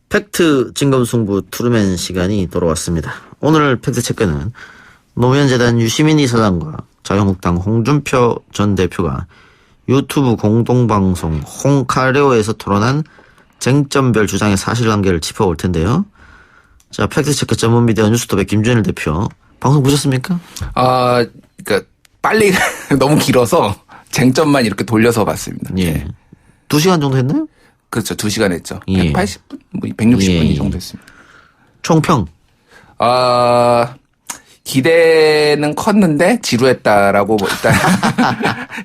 팩트 진검승부 트루맨 시간이 돌아왔습니다. 오늘 팩트체크는 노무현재단 유시민 이사장과 자유한국당 홍준표 전 대표가 유튜브 공동방송 홍카레오에서 토론한 쟁점별 주장의 사실관계를 짚어볼 텐데요. 자, 팩트체크 전문 미디어 뉴스톱의 김준일 대표, 방송 보셨습니까? 그러니까 빨리 너무 길어서 쟁점만 이렇게 돌려서 봤습니다. 예. 2시간 정도 했나요? 그렇죠. 2시간 했죠. 예. 180분? 뭐 160분 예. 이 정도 했습니다. 총평. 기대는 컸는데 지루했다라고 일단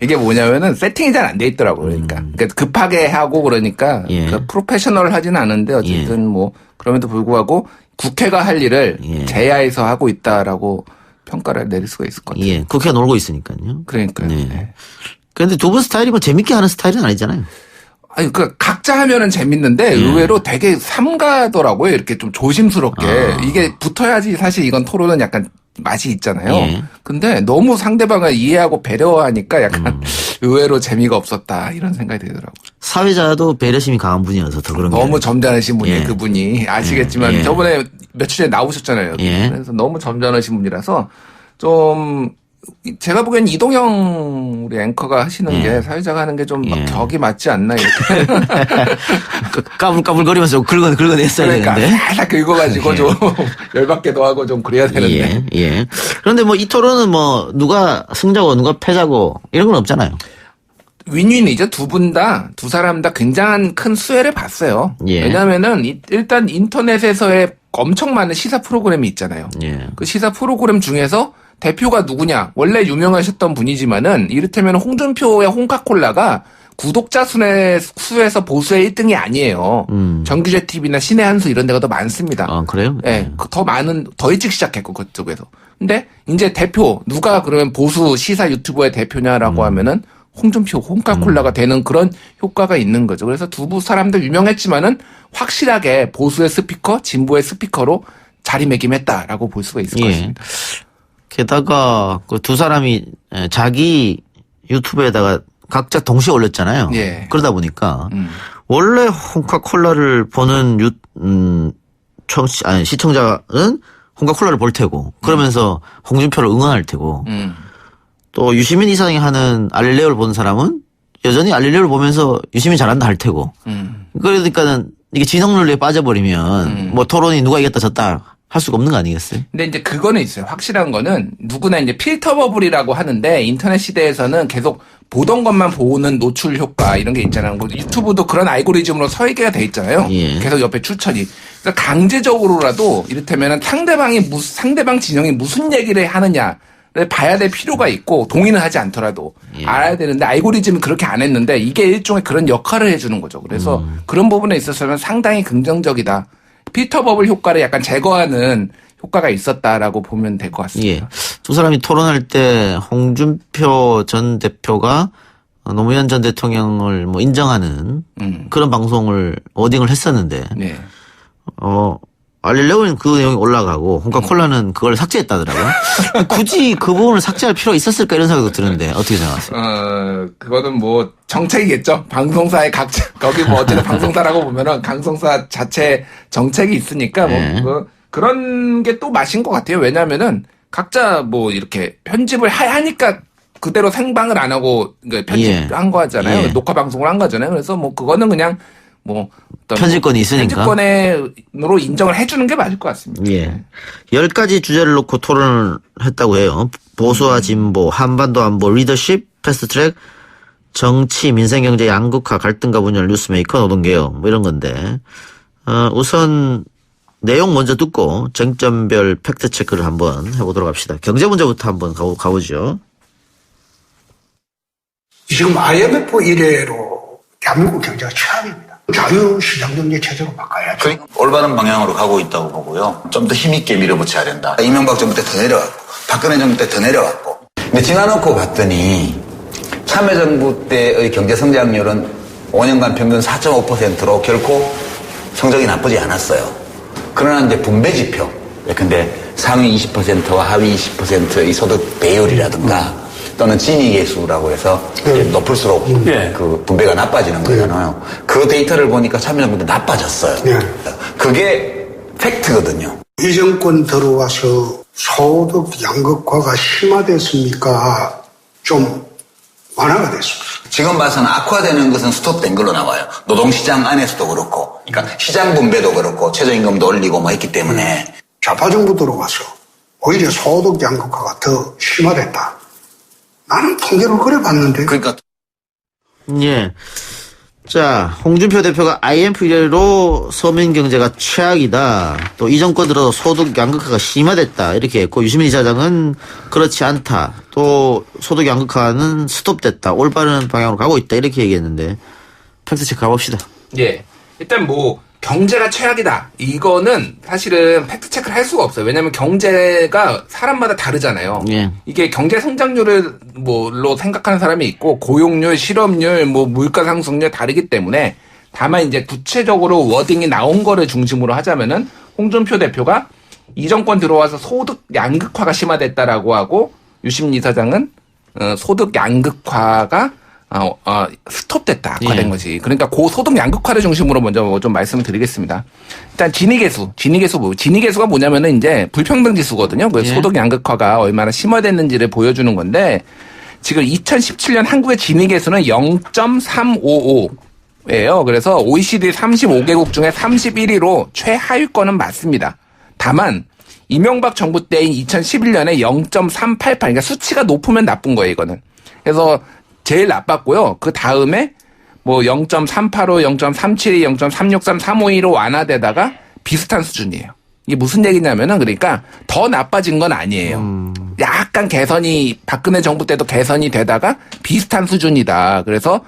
이게 뭐냐면은 세팅이 잘 안 돼 있더라고요. 그러니까 급하게 하고 그러니까 예. 프로페셔널 하진 않은데 어쨌든 예. 뭐 그럼에도 불구하고 국회가 할 일을 예. 제야에서 하고 있다라고 평가를 내릴 수가 있을 것 같아요. 예. 국회가 놀고 있으니까요. 그러니까요. 네. 네. 그런데 두 분 스타일이 뭐 재밌게 하는 스타일은 아니잖아요. 아니, 각자 하면은 재밌는데 의외로 되게 삼가더라고요. 이렇게 좀 조심스럽게. 이게 붙어야지 사실 이건 토론은 약간 맛이 있잖아요. 예. 근데 너무 상대방을 이해하고 배려하니까 약간 의외로 재미가 없었다. 이런 생각이 들더라고요. 사회자도 배려심이 강한 분이어서 더 그런 게 너무 점잖으신 분이 예. 그분이 아시겠지만 예. 저번에 며칠 전에 나오셨잖아요. 여기. 예. 그래서 너무 점잖으신 분이라서 좀 제가 보기엔 이동영 우리 앵커가 하시는 예. 게 사회자가 하는 게 좀 예. 격이 맞지 않나 이렇게. 까불까불거리면서 긁어냈어야 그러니까 되는데. 살짝 긁어가지고 예. 좀 열받게도 하고 좀 그래야 되는데. 예, 예. 그런데 뭐 이 토론은 뭐 누가 승자고 누가 패자고 이런 건 없잖아요. 윈윈이죠. 두 사람 다 굉장한 큰 수혜를 봤어요. 예. 왜냐면은 일단 인터넷에서의 엄청 많은 시사 프로그램이 있잖아요. 예. 그 시사 프로그램 중에서 대표가 누구냐? 원래 유명하셨던 분이지만은 이를테면 홍준표의 홍카콜라가 구독자 수에서 보수의 1등이 아니에요. 정규제 TV나 신의 한수 이런 데가 더 많습니다. 아, 그래요? 네, 더 일찍 시작했고 그쪽에서. 근데 이제 누가 그러면 보수 시사 유튜버의 대표냐라고 하면은 홍준표, 홍카콜라가 되는 그런 효과가 있는 거죠. 그래서 두 사람들 유명했지만은 확실하게 보수의 스피커, 진보의 스피커로 자리매김했다라고 볼 수가 있을 것 같습니다. 게다가 그 두 사람이 자기 유튜브에다가 각자 동시에 올렸잖아요. 예. 그러다 보니까 원래 홍카콜라를 보는 시청자는 홍카콜라를 볼 테고 그러면서 홍준표를 응원할 테고 또 유시민 이사장이 하는 알릴레오를 보는 사람은 여전히 알릴레오를 보면서 유시민 잘한다 할 테고 그러니까는 이게 진홍론리에 빠져버리면 뭐 토론이 누가 이겼다 졌다 할 수가 없는 거 아니겠어요? 근데 이제 그거는 있어요. 확실한 거는 누구나 이제 필터 버블이라고 하는데 인터넷 시대에서는 계속 보던 것만 보는 노출 효과 이런 게 있잖아요. 유튜브도 그런 알고리즘으로 설계가 돼 있잖아요. 예. 계속 옆에 추천이. 그러니까 강제적으로라도 이를테면 상대방 진영이 무슨 얘기를 하느냐를 봐야 될 필요가 있고 동의는 하지 않더라도 알아야 되는데 알고리즘이 그렇게 안 했는데 이게 일종의 그런 역할을 해주는 거죠. 그래서 그런 부분에 있어서는 상당히 긍정적이다. 필터 버블 효과를 약간 제거하는 효과가 있었다라고 보면 될 것 같습니다. 예. 두 사람이 토론할 때 홍준표 전 대표가 노무현 전 대통령을 뭐 인정하는 그런 방송을 워딩을 했었는데, 네. 알릴레오는 그 내용이 올라가고 홍카콜라는 그걸 삭제했다더라고요. 굳이 그 부분을 삭제할 필요가 있었을까 이런 생각도 드는데 어떻게 생각하세요? 그거는 뭐 정책이겠죠. 방송사의 거기 뭐 어쨌든 방송사라고 보면은 방송사 자체 정책이 있으니까 뭐 그런 게 또 맛인 것 같아요. 왜냐면은 각자 뭐 이렇게 편집을 하니까 그대로 생방을 안 하고 편집한 거잖아요. 예. 녹화 방송을 한 거잖아요. 그래서 뭐 그거는 그냥 뭐 어떤 편집권이 있으니까. 편집권으로 인정을 해주는 게 맞을 것 같습니다. 예. 10가지 주제를 놓고 토론을 했다고 해요. 보수와 진보, 한반도 안보, 리더십, 패스트트랙, 정치, 민생경제, 양극화, 갈등과 분열, 뉴스메이커, 노동개혁 뭐 이런 건데 우선 내용 먼저 듣고 쟁점별 팩트체크를 한번 해보도록 합시다. 경제 문제부터 한번 가보죠. 지금 IMF 이래로 대한민국 경제가 최악입니다. 자유시장 경제 체제로 바꿔야죠. 올바른 방향으로 가고 있다고 보고요. 좀 더 힘있게 밀어붙여야 된다. 이명박 정부 때 더 내려갔고 박근혜 정부 때 더 내려갔고. 근데 지나놓고 봤더니 참여정부 때의 경제성장률은 5년간 평균 4.5%로 결코 성적이 나쁘지 않았어요. 그러나 이제 분배지표, 근데 상위 20%와 하위 20%의 소득 배율이라든가 또는 진위 계수라고 해서 높을수록 그 분배가 나빠지는 거잖아요. 그 데이터를 보니까 참여정부 때 나빠졌어요. 그게 팩트거든요. 이 정권 들어와서 소득 양극화가 심화됐습니까? 좀 완화가 됐습니다. 지금 봐서는 악화되는 것은 스톱된 걸로 나와요. 노동시장 안에서도 그렇고, 그러니까 시장 분배도 그렇고, 최저임금도 올리고 뭐 했기 때문에. 좌파 정부 들어와서 오히려 소득 양극화가 더 심화됐다. 나는 통계를 그래 봤는데. 그러니까. 예. 자, 홍준표 대표가 IMF 이래로 서민 경제가 최악이다. 또 이 정권 들어서 소득 양극화가 심화됐다. 이렇게 했고, 유시민 이사장은 그렇지 않다. 또 소득 양극화는 스톱됐다. 올바른 방향으로 가고 있다. 이렇게 얘기했는데, 팩트체크 가봅시다. 예. 일단 뭐 경제가 최악이다. 이거는 사실은 팩트 체크를 할 수가 없어요. 왜냐하면 경제가 사람마다 다르잖아요. 예. 이게 경제 성장률을 뭐로 생각하는 사람이 있고 고용률, 실업률, 뭐 물가 상승률 다르기 때문에 다만 이제 구체적으로 워딩이 나온 거를 중심으로 하자면은 홍준표 대표가 이 정권 들어와서 소득 양극화가 심화됐다라고 하고 유시민 이사장은 소득 양극화가 스톱됐다, 악화된 것이. 그러니까 고소득 양극화를 중심으로 먼저 좀 말씀을 드리겠습니다. 일단 진위계수가 뭐냐면은 이제 불평등 지수거든요. 그 소득 양극화가 얼마나 심화됐는지를 보여주는 건데 지금 2017년 한국의 진위계수는 0.355예요. 그래서 OECD 35개국 중에 31위로 최하위권은 맞습니다. 다만 이명박 정부 때인 2011년에 0.388, 그러니까 수치가 높으면 나쁜 거예요, 이거는. 그래서 제일 나빴고요. 그 다음에 뭐 0.385, 0.372, 0.363, 352로 완화되다가 비슷한 수준이에요. 이게 무슨 얘기냐면은 그러니까 더 나빠진 건 아니에요. 약간 개선이 박근혜 정부 때도 개선이 되다가 비슷한 수준이다. 그래서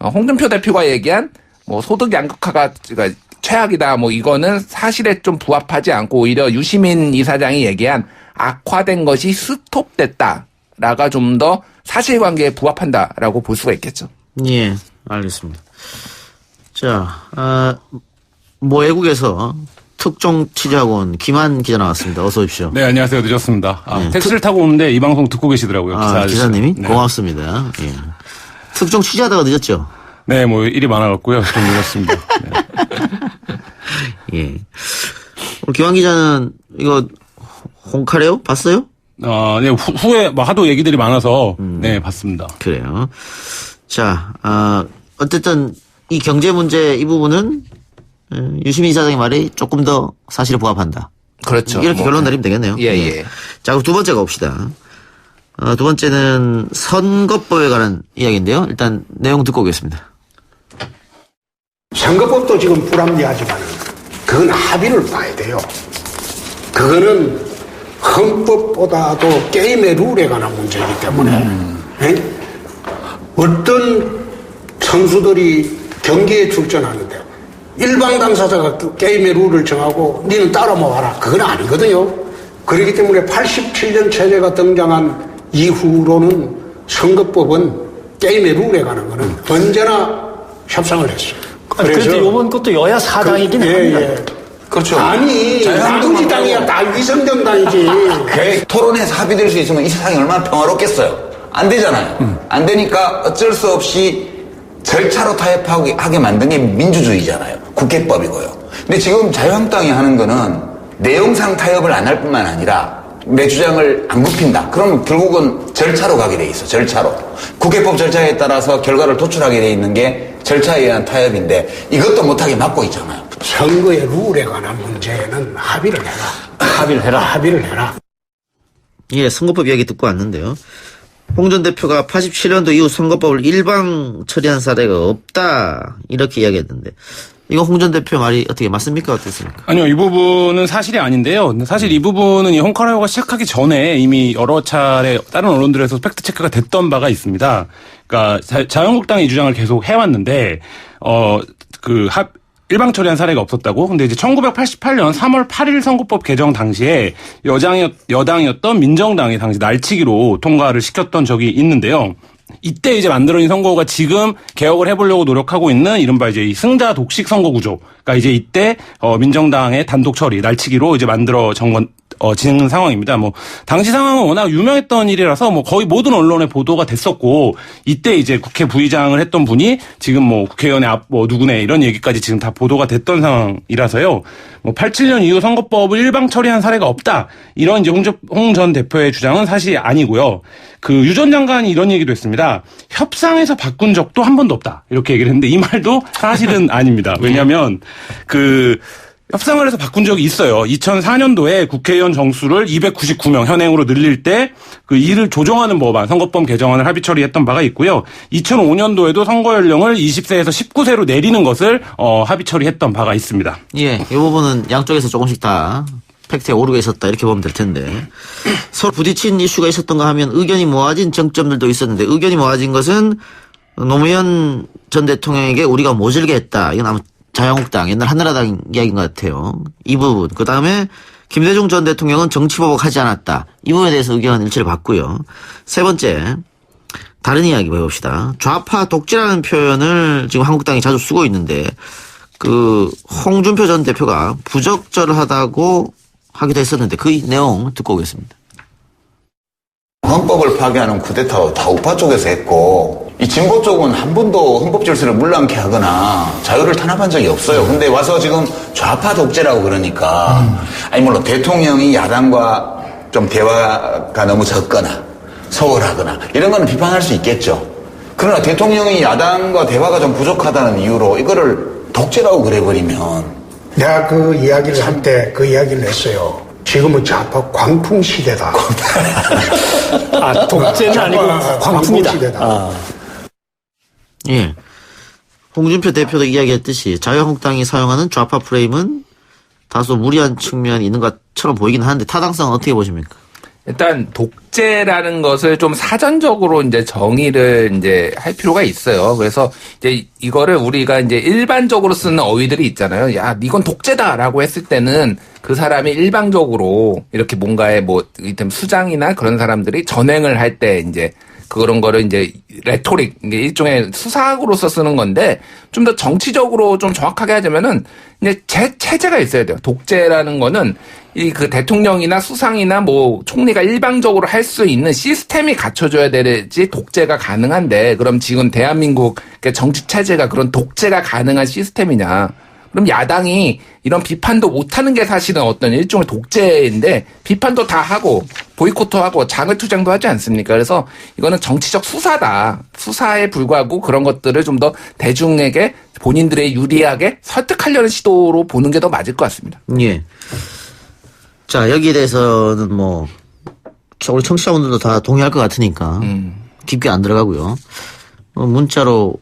홍준표 대표가 얘기한 뭐 소득 양극화가 그러니까 최악이다. 뭐 이거는 사실에 좀 부합하지 않고 오히려 유시민 이사장이 얘기한 악화된 것이 스톱됐다라가 좀 더 사실관계에 부합한다라고 볼 수가 있겠죠. 예, 알겠습니다. 자, 모 외국에서 특종 취재학원 김한 기자 나왔습니다. 어서 오십시오. 네, 안녕하세요. 늦었습니다. 택시를 타고 오는데 이 방송 듣고 계시더라고요. 기사님이? 네. 고맙습니다. 예. 특종 취재하다가 늦었죠? 네, 뭐 일이 많아갖고요. 좀 늦었습니다. 네. 예. 오늘 김한 기자는 이거 홍카레오 봤어요? 네, 후에 뭐 하도 얘기들이 많아서 네, 봤습니다. 그래요. 자, 어쨌든 이 경제 문제 이 부분은 유시민 이사장의 말이 조금 더 사실에 부합한다. 그렇죠. 이렇게 결론 내리면 되겠네요. 예. 자, 그럼 두 번째 가봅시다. 두 번째는 선거법에 관한 이야기인데요. 일단 내용 듣고 오겠습니다. 선거법도 지금 불합리하지만 그건 합의를 봐야 돼요. 그거는 헌법보다도 게임의 룰에 관한 문제이기 때문에 어떤 선수들이 경기에 출전하는데 일방 당사자가 그 게임의 룰을 정하고 니는 따라만 와라. 그건 아니거든요. 그렇기 때문에 87년 체제가 등장한 이후로는 선거법은 게임의 룰에 관한 거는 언제나 협상을 했어요. 그래도 이번 것도 여야 사당이긴 합니다. 그렇죠. 아니, 민주당이야 다 위성정당이지. 토론에서 합의될 수 있으면 이 세상이 얼마나 평화롭겠어요. 안 되잖아요. 안 되니까 어쩔 수 없이 절차로 타협하게 만든 게 민주주의잖아요. 국회법이고요. 근데 지금 자유한국당이 하는 거는 내용상 타협을 안 할 뿐만 아니라 내 주장을 안 굽힌다. 그럼 결국은 절차로 가게 돼 있어. 절차로. 국회법 절차에 따라서 결과를 도출하게 돼 있는 게 절차에 의한 타협인데 이것도 못하게 막고 있잖아요. 선거의 룰에 관한 문제는 합의를 해라. 합의를 해라. 예, 선거법 이야기 듣고 왔는데요. 홍 전 대표가 87년도 이후 선거법을 일방 처리한 사례가 없다. 이렇게 이야기했는데. 이거 홍 전 대표 말이 어떻게 맞습니까? 어떻습니까? 아니요, 이 부분은 사실이 아닌데요. 사실 이 부분은 이 홍카라오가 시작하기 전에 이미 여러 차례 다른 언론들에서 팩트체크가 됐던 바가 있습니다. 그러니까 자유한국당이 이 주장을 계속 해왔는데, 일방 처리한 사례가 없었다고. 근데 이제 1988년 3월 8일 선거법 개정 당시에 여당이었던 민정당이 당시 날치기로 통과를 시켰던 적이 있는데요. 이때 이제 만들어진 선거가 지금 개혁을 해보려고 노력하고 있는 이른바 이제 이 승자 독식 선거 구조가 이제 이때 민정당의 단독 처리 날치기로 이제 만들어 진행 상황입니다. 뭐 당시 상황은 워낙 유명했던 일이라서 뭐 거의 모든 언론에 보도가 됐었고 이때 이제 국회 부의장을 했던 분이 지금 뭐 국회의원의 누구네 이런 얘기까지 지금 다 보도가 됐던 상황이라서요. 뭐 87년 이후 선거법을 일방 처리한 사례가 없다. 이런 이제 홍 전 대표의 주장은 사실 아니고요. 그 유 전 장관이 이런 얘기도 했습니다. 협상에서 바꾼 적도 한 번도 없다. 이렇게 얘기를 했는데 이 말도 사실은 아닙니다. 왜냐하면 협상을 해서 바꾼 적이 있어요. 2004년도에 국회의원 정수를 299명 현행으로 늘릴 때 그 이를 조정하는 법안, 선거법 개정안을 합의 처리했던 바가 있고요. 2005년도에도 선거 연령을 20세에서 19세로 내리는 것을 합의 처리했던 바가 있습니다. 예, 이 부분은 양쪽에서 조금씩 다 팩트에 오르고 있었다 이렇게 보면 될 텐데 서로 부딪힌 이슈가 있었던가 하면 의견이 모아진 정점들도 있었는데 의견이 모아진 것은 노무현 전 대통령에게 우리가 모질게 했다. 이건 아마 자유한국당 옛날 한나라당 이야기인 것 같아요. 이 부분. 그다음에 김대중 전 대통령은 정치보복하지 않았다. 이 부분에 대해서 의견 일치를 봤고요. 세 번째 다른 이야기 해봅시다. 좌파 독재라는 표현을 지금 한국당이 자주 쓰고 있는데 그 홍준표 전 대표가 부적절하다고 하기도 했었는데 그 내용 듣고 오겠습니다. 헌법을 파괴하는 쿠데타 다 우파 쪽에서 했고 이 진보 쪽은 한 번도 헌법 질서를 물랑케 하거나 자유를 탄압한 적이 없어요. 근데 와서 지금 좌파 독재라고 그러니까 아니 물론 대통령이 야당과 좀 대화가 너무 적거나 소홀하거나 이런 거는 비판할 수 있겠죠. 그러나 대통령이 야당과 대화가 좀 부족하다는 이유로 이거를 독재라고 그래버리면 내가 그 이야기를 할 때 그 이야기를 했어요. 지금은 좌파 광풍 시대다. 아, 독재는 아니고 광풍이다. 시대다. 예. 홍준표 대표도 이야기했듯이 자유한국당이 사용하는 좌파 프레임은 다소 무리한 측면이 있는 것처럼 보이긴 하는데 타당성은 어떻게 보십니까? 일단 독재라는 것을 좀 사전적으로 이제 정의를 이제 할 필요가 있어요. 그래서 이제 이거를 우리가 이제 일반적으로 쓰는 어휘들이 있잖아요. 야, 이건 독재다라고 했을 때는 그 사람이 일방적으로 이렇게 뭔가에 뭐 이를테면 수장이나 그런 사람들이 전횡을 할 때 이제 그런 거를 이제 레토릭, 일종의 수사학으로서 쓰는 건데 좀 더 정치적으로 좀 정확하게 하자면은 이제 체제가 있어야 돼요. 독재라는 거는 이 그 대통령이나 수상이나 뭐 총리가 일방적으로 할 수 있는 시스템이 갖춰져야 되지 독재가 가능한데 그럼 지금 대한민국 정치 체제가 그런 독재가 가능한 시스템이냐? 그럼 야당이 이런 비판도 못하는 게 사실은 어떤 일종의 독재인데 비판도 다 하고 보이콧도 하고 장외투쟁도 하지 않습니까? 그래서 이거는 정치적 수사다. 수사에 불과하고 그런 것들을 좀 더 대중에게 본인들의 유리하게 설득하려는 시도로 보는 게 더 맞을 것 같습니다. 예. 자, 여기에 대해서는 뭐 우리 청취자분들도 다 동의할 것 같으니까 깊게 안 들어가고요. 문자로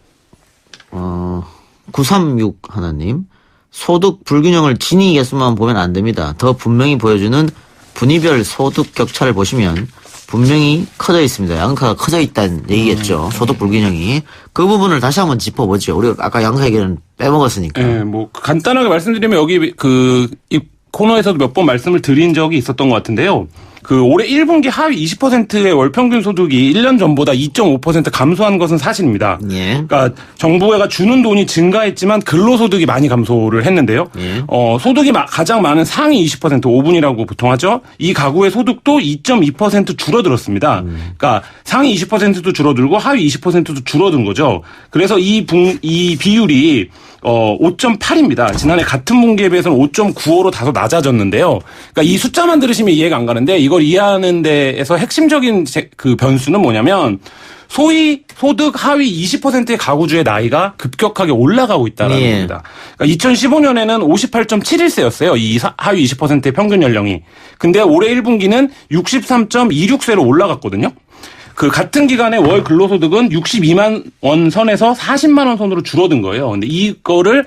936 하나님 소득 불균형을 진위 개수만 보면 안 됩니다. 더 분명히 보여주는 분위별 소득 격차를 보시면 분명히 커져 있습니다. 양극화가 커져 있다는 얘기겠죠. 소득 불균형이. 그 부분을 다시 한번 짚어보죠. 우리가 아까 양극화 얘기는 빼먹었으니까. 네, 뭐 간단하게 말씀드리면 여기 이 코너에서도 몇 번 말씀을 드린 적이 있었던 것 같은데요. 그 올해 1분기 하위 20%의 월 평균 소득이 1년 전보다 2.5% 감소한 것은 사실입니다. 예. 그러니까 정부가 주는 돈이 증가했지만 근로소득이 많이 감소를 했는데요. 예. 소득이 가장 많은 상위 20% 5분이라고 보통 하죠. 이 가구의 소득도 2.2% 줄어들었습니다. 그러니까 상위 20%도 줄어들고 하위 20%도 줄어든 거죠. 그래서 이 비율이 5.8입니다. 지난해 같은 분기에 비해서는 5.95로 다소 낮아졌는데요. 그러니까 이 숫자만 들으시면 이해가 안 가는데 이걸 이해하는 데에서 핵심적인 그 변수는 뭐냐면 소위 소득 하위 20%의 가구주의 나이가 급격하게 올라가고 있다는 겁니다. 그러니까 2015년에는 58.71세였어요. 이 하위 20%의 평균 연령이. 근데 올해 1분기는 63.26세로 올라갔거든요. 그 같은 기간에 월 근로소득은 62만 원 선에서 40만 원 선으로 줄어든 거예요. 근데 이거를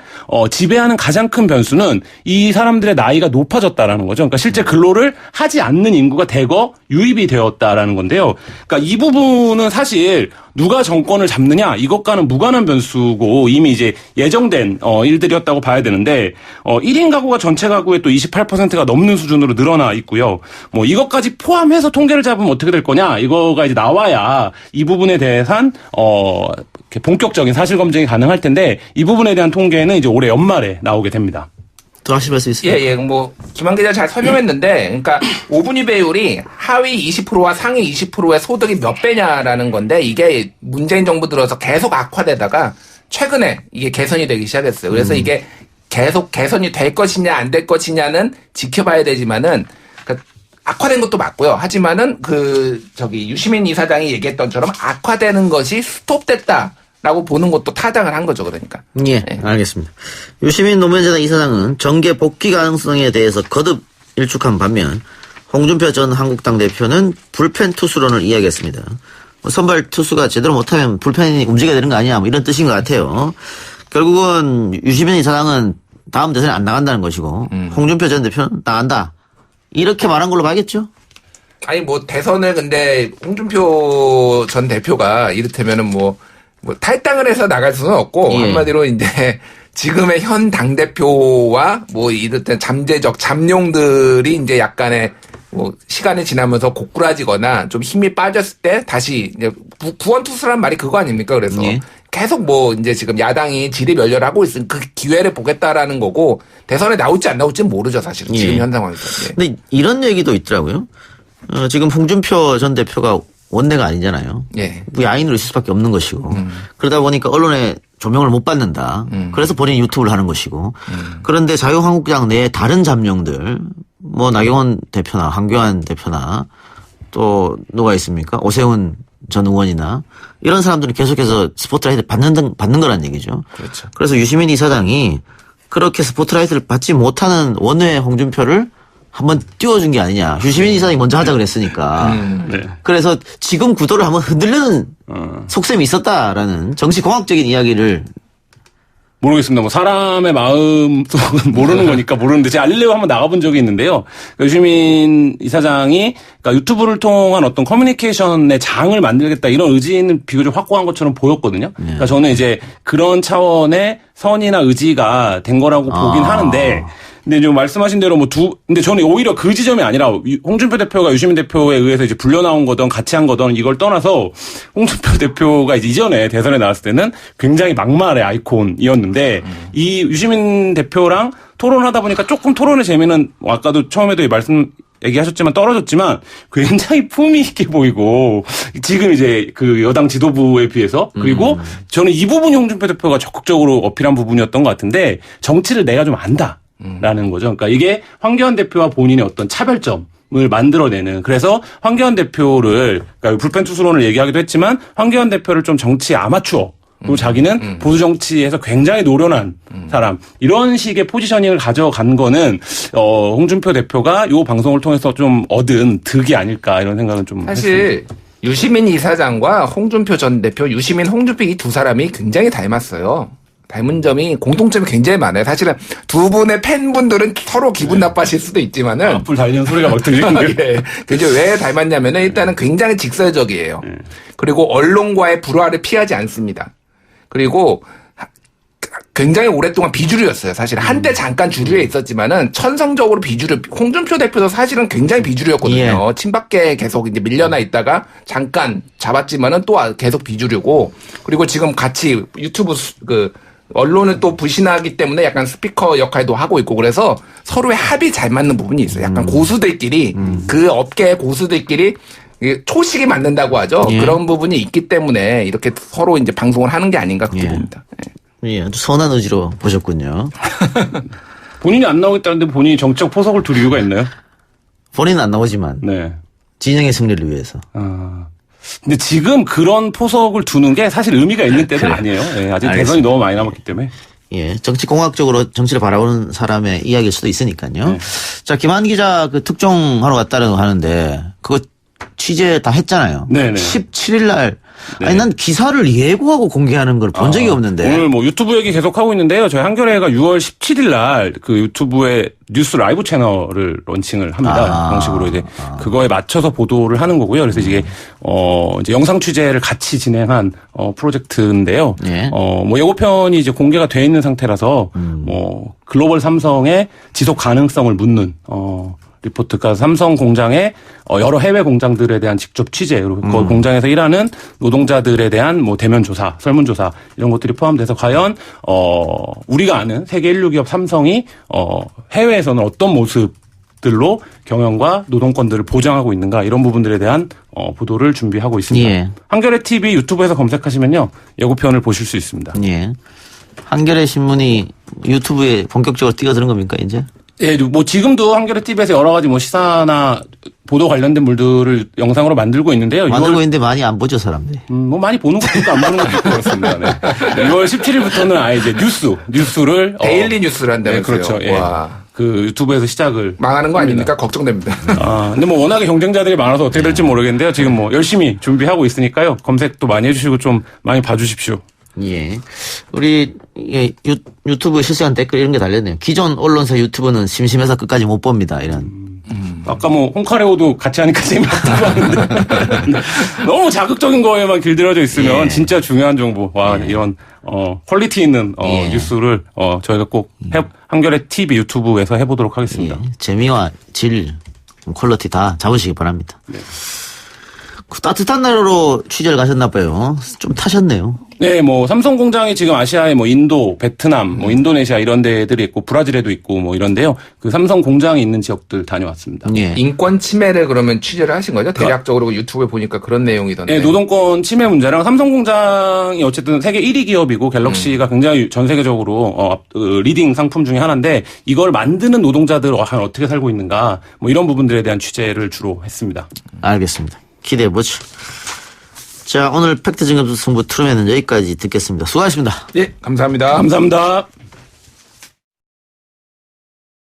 지배하는 가장 큰 변수는 이 사람들의 나이가 높아졌다라는 거죠. 그러니까 실제 근로를 하지 않는 인구가 대거 유입이 되었다라는 건데요. 그러니까 이 부분은 사실 누가 정권을 잡느냐 이것과는 무관한 변수고 이미 이제 예정된 일들이었다고 봐야 되는데 1인 가구가 전체 가구의 또 28%가 넘는 수준으로 늘어나 있고요. 뭐 이것까지 포함해서 통계를 잡으면 어떻게 될 거냐 이거가 이제 나와 나와야 이 부분에 대해선 이렇게 본격적인 사실 검증이 가능할 텐데 이 부분에 대한 통계는 이제 올해 연말에 나오게 됩니다. 더 하실 말씀 있으세요? 예. 뭐 김한 기자 잘 설명했는데, 그러니까 5분위 배율이 하위 20%와 상위 20%의 소득이 몇 배냐라는 건데, 이게 문재인 정부 들어서 계속 악화되다가 최근에 이게 개선이 되기 시작했어요. 그래서 이게 계속 개선이 될 것이냐 안 될 것이냐는 지켜봐야 되지만은, 그러니까 악화된 것도 맞고요. 하지만은 유시민 이사장이 얘기했던처럼 악화되는 것이 스톱됐다. 라고 보는 것도 타당을 한 거죠, 그러니까. 예, 알겠습니다. 유시민 노무현재단 이사장은 정계 복귀 가능성에 대해서 거듭 일축한 반면 홍준표 전 한국당 대표는 불펜 투수론을 이야기했습니다. 선발 투수가 제대로 못하면 불펜이 움직여야 되는 거 아니야, 뭐 이런 뜻인 것 같아요. 결국은 유시민 이사장은 다음 대선에 안 나간다는 것이고 홍준표 전 대표는 나간다. 이렇게 말한 걸로 봐야겠죠? 아니 뭐 대선을 근데 홍준표 전 대표가 이를테면은 뭐 탈당을 해서 나갈 수는 없고, 예. 한마디로 이제 지금의 현 당대표와 뭐 이를테면 잠재적 잠룡들이 이제 약간의 뭐 시간이 지나면서 고꾸라지거나 좀 힘이 빠졌을 때 다시 이제 구원투수란 말이 그거 아닙니까? 그래서 예. 계속 뭐 이제 지금 야당이 지리멸렬하고 있으니 그 기회를 보겠다라는 거고, 대선에 나올지 안 나올지는 모르죠, 사실은. 지금 예. 현 상황에서. 예. 근데 이런 얘기도 있더라고요. 지금 홍준표 전 대표가 원내가 아니잖아요. 예. 뭐 야인으로 있을 수밖에 없는 것이고 그러다 보니까 언론에 조명을 못 받는다. 그래서 본인이 유튜브를 하는 것이고 그런데 자유한국당 내에 다른 잠룡들 뭐 나경원 대표나 황교안 대표나 또 누가 있습니까? 오세훈 전 의원이나 이런 사람들은 계속해서 스포트라이트를 받는 거란 얘기죠. 그렇죠. 그래서 유시민 이사장이 그렇게 스포트라이트를 받지 못하는 원외 홍준표를 한번 띄워준 게 아니냐. 유시민 이사장이 먼저 하자 그랬으니까. 네. 그래서 지금 구도를 한번 흔들려는 속셈이 있었다라는 정치공학적인 이야기를. 모르겠습니다. 뭐 사람의 마음속은 모르는 거니까 모르는데 제가 알리려고 한번 나가본 적이 있는데요. 그러니까 유시민 이사장이 그러니까 유튜브를 통한 어떤 커뮤니케이션의 장을 만들겠다 이런 의지는 비교적 확고한 것처럼 보였거든요. 그러니까 저는 이제 그런 차원의 선이나 의지가 된 거라고 보긴 하는데, 근데 좀 말씀하신 대로 근데 저는 오히려 그 지점이 아니라 홍준표 대표가 유시민 대표에 의해서 이제 불려 나온 거든 같이 한 거든 이걸 떠나서 홍준표 대표가 이제 이전에 대선에 나왔을 때는 굉장히 막말의 아이콘이었는데 이 유시민 대표랑 토론하다 보니까 조금 토론의 재미는 아까도 처음에도 얘기하셨지만 떨어졌지만 굉장히 품위 있게 보이고 지금 이제 그 여당 지도부에 비해서 그리고 저는 이 부분이 홍준표 대표가 적극적으로 어필한 부분이었던 것 같은데 정치를 내가 좀 안다. 라는 거죠. 그러니까 이게 황교안 대표와 본인의 어떤 차별점을 만들어내는, 그래서 황교안 대표를, 그러니까 불펜 투수론을 얘기하기도 했지만 황교안 대표를 좀 정치 아마추어, 그리고 자기는 보수 정치에서 굉장히 노련한 사람, 이런 식의 포지셔닝을 가져간 거는 홍준표 대표가 이 방송을 통해서 좀 얻은 득이 아닐까 이런 생각은 좀 사실 했습니다. 유시민 이사장과 홍준표 전 대표, 유시민, 홍준표 이 두 사람이 굉장히 닮았어요. 닮은 점이, 공통점이 굉장히 많아요. 사실은 두 분의 팬분들은 서로 기분 나빠하실 수도 있지만은. 앞을 달리는 소리가 막 들리는데. 예. 그죠. 왜 닮았냐면은 일단은 굉장히 직설적이에요. 그리고 언론과의 불화를 피하지 않습니다. 그리고 굉장히 오랫동안 비주류였어요. 사실 한때 잠깐 주류에 있었지만은 천성적으로 비주류. 홍준표 대표도 사실은 굉장히 비주류였거든요. 예. 친박계에 계속 이제 밀려나 있다가 잠깐 잡았지만은 또 계속 비주류고. 그리고 지금 같이 유튜브 언론을 또 부신하기 때문에 약간 스피커 역할도 하고 있고, 그래서 서로의 합이 잘 맞는 부분이 있어요. 약간 고수들끼리, 그 업계의 고수들끼리 초식이 맞는다고 하죠. 예. 그런 부분이 있기 때문에 이렇게 서로 이제 방송을 하는 게 아닌가 그렇게 봅니다. 예, 아주 선한 의지로 보셨군요. 본인이 안 나오겠다는데 본인이 정치적 포석을 둘 이유가 있나요? 본인은 안 나오지만 네. 진영의 승리를 위해서. 근데 지금 그런 포석을 두는 게 사실 의미가 있는 때는 아니에요. 네, 아직 알겠습니다. 대선이 너무 많이 남았기 때문에. 예, 정치공학적으로 정치를 바라보는 사람의 이야기일 수도 있으니까요. 네. 자, 김한 기자 그 특종하러 갔다고 하는데 그거 취재 다 했잖아요. 네네. 17일 날. 네. 아니, 난 기사를 예고하고 공개하는 걸 본 적이 없는데. 오늘 뭐 유튜브 얘기 계속 하고 있는데요. 저희 한겨레가 6월 17일 날 그 유튜브에 뉴스 라이브 채널을 런칭을 합니다. 그런 식으로 이제 그거에 맞춰서 보도를 하는 거고요. 그래서 이게 이제 영상 취재를 같이 진행한 프로젝트인데요. 예. 뭐 예고편이 이제 공개가 돼 있는 상태라서 뭐 글로벌 삼성의 지속 가능성을 묻는 리포트가 삼성 공장의 여러 해외 공장들에 대한 직접 취재, 그리고 그 공장에서 일하는 노동자들에 대한 뭐 대면 조사, 설문 조사 이런 것들이 포함돼서 과연 우리가 아는 세계 1류 기업 삼성이 해외에서는 어떤 모습들로 경영과 노동권들을 보장하고 있는가 이런 부분들에 대한 보도를 준비하고 있습니다. 예. 한겨레 TV 유튜브에서 검색하시면요 예고편을 보실 수 있습니다. 예. 한겨레 신문이 유튜브에 본격적으로 뛰어드는 겁니까 이제? 예, 뭐 지금도 한겨레 TV에서 여러 가지 뭐 시사나 보도 관련된 물들을 영상으로 만들고 있는데요. 만들고 있는데 많이 안 보죠 사람들이. 뭐 많이 보는 것도 있고 안 보는 것도 있고 그렇습니다. 네. 6월 17일부터는 아예 이제 뉴스를 데일리 뉴스를 한다면서요. 네, 그렇죠. 예. 와. 그 유튜브에서 시작을 망하는 거 아닙니까? 걱정됩니다. 근데 뭐 워낙에 경쟁자들이 많아서 어떻게 될지 모르겠는데요. 지금 뭐 열심히 준비하고 있으니까요. 검색도 많이 해주시고 좀 많이 봐주십시오. 예. 우리 유튜브 실시간 댓글 이런 게 달렸네요. 기존 언론사 유튜브는 심심해서 끝까지 못 봅니다. 이런. 아까 뭐 홍카레오도 같이 하니까 재미없다고 하는데 너무 자극적인 거에만 길들여져 있으면 예. 진짜 중요한 정보 이런 퀄리티 있는 예. 뉴스를 저희가 꼭 한겨레 TV 유튜브에서 해보도록 하겠습니다. 예. 재미와 질, 퀄리티 다 잡으시기 바랍니다. 네. 그 따뜻한 나라로 취재를 가셨나 봐요. 좀 타셨네요. 네, 뭐 삼성 공장이 지금 아시아에 뭐 인도, 베트남, 뭐 인도네시아 이런 데들이 있고 브라질에도 있고 뭐 이런데요. 그 삼성 공장이 있는 지역들 다녀왔습니다. 예. 인권 침해를 그러면 취재를 하신 거죠? 대략적으로 유튜브에 보니까 그런 내용이던데. 네, 노동권 침해 문제랑 삼성공장이 어쨌든 세계 1위 기업이고 갤럭시가 굉장히 전 세계적으로 리딩 상품 중에 하나인데 이걸 만드는 노동자들 과연 어떻게 살고 있는가 뭐 이런 부분들에 대한 취재를 주로 했습니다. 알겠습니다. 기대해보죠. 자, 오늘 팩트 증검 승부 트루맨은 여기까지 듣겠습니다. 수고하셨습니다. 예, 감사합니다. 감사합니다.